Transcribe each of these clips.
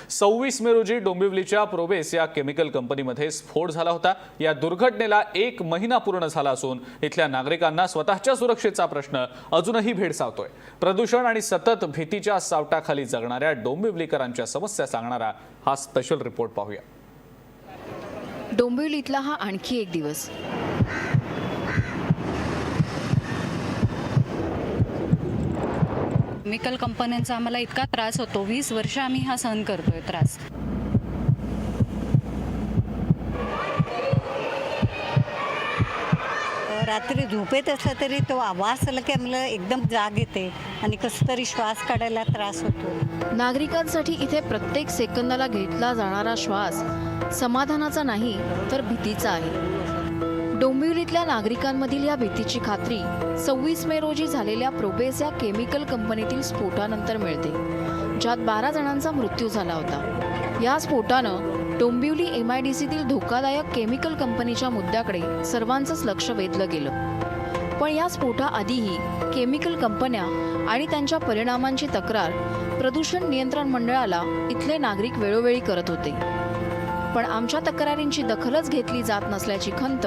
26 मे रोजी डोंबिवलीच्या प्रोबेस या केमिकल कंपनीमध्ये स्फोट झाला होता। या दुर्घटनेला 1 महिना पूर्ण झाला असून इथल्या नागरिकांना स्वतःच्या सुरक्षेचा प्रश्न अजूनही भेडसावतोय। प्रदूषण आणि सतत भीतीच्या सावटाखाली जगणाऱ्या डोंबिवलीकरांच्या समस्या सांगणारा हा स्पेशल रिपोर्ट पाहूया। डोंबिवलीतला हा आणखी एक दिवस। केमिकल कंपन्यांचा आम्हाला इतका त्रास होतो, 20 वर्ष आम्ही हा सहन करतोय त्रास। रात्री झोपेत असलं तरी तो आवाज आला की आम्हाला एकदम जाग येते आणि कसं तरी श्वास काढायला त्रास होतो। नागरिकांसाठी इथे प्रत्येक सेकंदाला घेतला जाणारा श्वास समाधानाचा नाही तर भीतीचा आहे। डोंबिवलीतल्या नागरिकांमधील या भीतीची खात्री 26 मे रोजी झालेल्या प्रोबेस या केमिकल कंपनीतील स्फोटानंतर मिळते, ज्यात 12 जणांचा मृत्यू झाला होता। या स्फोटानं डोंबिवली MIDCतील धोकादायक केमिकल कंपनीच्या मुद्द्याकडे सर्वांचंच लक्ष वेधलं गेलं। पण या स्फोटाआधीही केमिकल कंपन्या आणि त्यांच्या परिणामांची तक्रार प्रदूषण नियंत्रण मंडळाला इथले नागरिक वेळोवेळी करत होते, पण आमच्या तक्रारींची दखलच घेतली जात नसल्याची खंत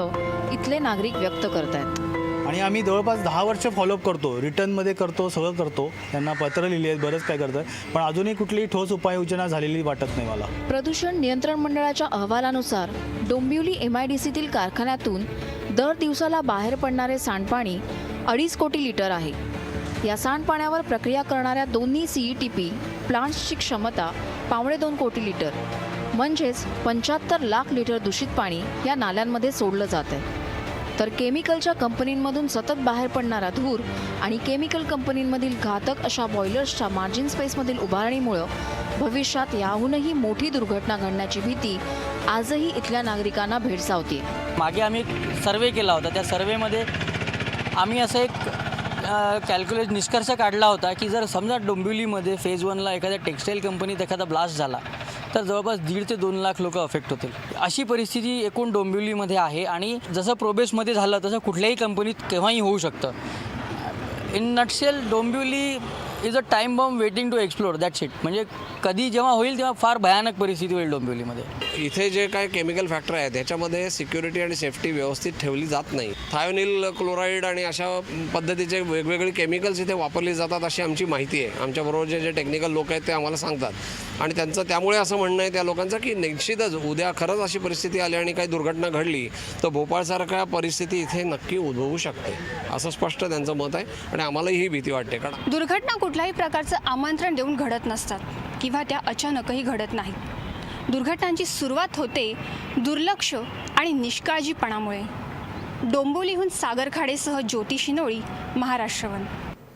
इथले नागरिक व्यक्त करतायत। आणि आम्ही जवळपास 10 वर्ष फॉलोअप करतो, रिटर्नमध्ये करतो, सगळं करतो, त्यांना पत्र लिहिली आहेत, बरंच काय करतात, पण अजूनही कुठलीही ठोस उपाययोजना झालेली वाटत नाही मला। प्रदूषण नियंत्रण मंडळाच्या अहवालानुसार डोंबिवली MIDCतील कारखान्यातून दर दिवसाला बाहेर पडणारे सांडपाणी 2.5 कोटी लिटर आहे। या सांडपाण्यावर प्रक्रिया करणाऱ्या दोन्ही CETP प्लांट्सची क्षमता 2.25 कोटी लिटर, म्हणजेच 75 लाख लिटर दूषित पाणी या नाल्यांमध्ये सोडलं जात आहे। तर केमिकलच्या कंपनींमधून सतत बाहेर पडणारा धूर आणि केमिकल कंपनींमधील घातक अशा बॉयलर्सच्या मार्जिन स्पेसमधील उभारणीमुळे भविष्यात याहूनही मोठी दुर्घटना घडण्याची भीती आजही इथल्या नागरिकांना भेडसावते। मागे आम्ही एक सर्वे केला होता, त्या सर्वेमध्ये आम्ही असं एक निष्कर्ष काढला होता की जर समजा डोंबिवलीमध्ये फेज 1ला एखाद्या टेक्सटाईल कंपनीत एखादा ब्लास्ट झाला तर जवळपास 1.5 ते 2 लाख लोक अफेक्ट होतील। अशी परिस्थिती एकूण डोंबिवलीमध्ये आहे आणि जसं प्रोबेसमध्ये झालं तसं कुठल्याही कंपनीत केव्हाही होऊ शकतं। In nutshell Dombivli is a time bomb waiting to explore, that's it. म्हणजे कधी जेव्हा होईल तेव्हा फार भयानक परिस्थिती होईल डोंबिवलीमध्ये। इथे जे काय केमिकल फॅक्टरी आहे त्याच्यामध्ये सिक्युरिटी आणि सेफ्टी व्यवस्थित ठेवली जात नाही। थायोनिल क्लोराईड आणि अशा पद्धतीचे वेगवेगळे केमिकल्स इथे वापरले जातात अशी आमची माहिती आहे। आमच्याबरोबर जे टेक्निकल लोक आहेत ते आम्हाला सांगतात आणि त्यांचं त्यामुळे असं म्हणणं आहे त्या लोकांचं की निश्चितच उद्या खरंच अशी परिस्थिती आली आणि काही दुर्घटना घडली तर भोपाळसारख्या परिस्थिती इथे नक्की उद्भवू शकते, असं स्पष्ट त्यांचं मत आहे आणि आम्हालाही ही भीती वाटते। कारण दुर्घटना कुठल्याही प्रकारचं आमंत्रण देऊन घडत नसतात किंवा त्या अचानकही घडत नाहीत। दुर्घटनांची सुरुवात होते दुर्लक्ष आणि निष्काळजीपणामुळे। डोंबिवलीहून सागर खाडेसह ज्योती शिनोळी, महाराष्ट्र वन।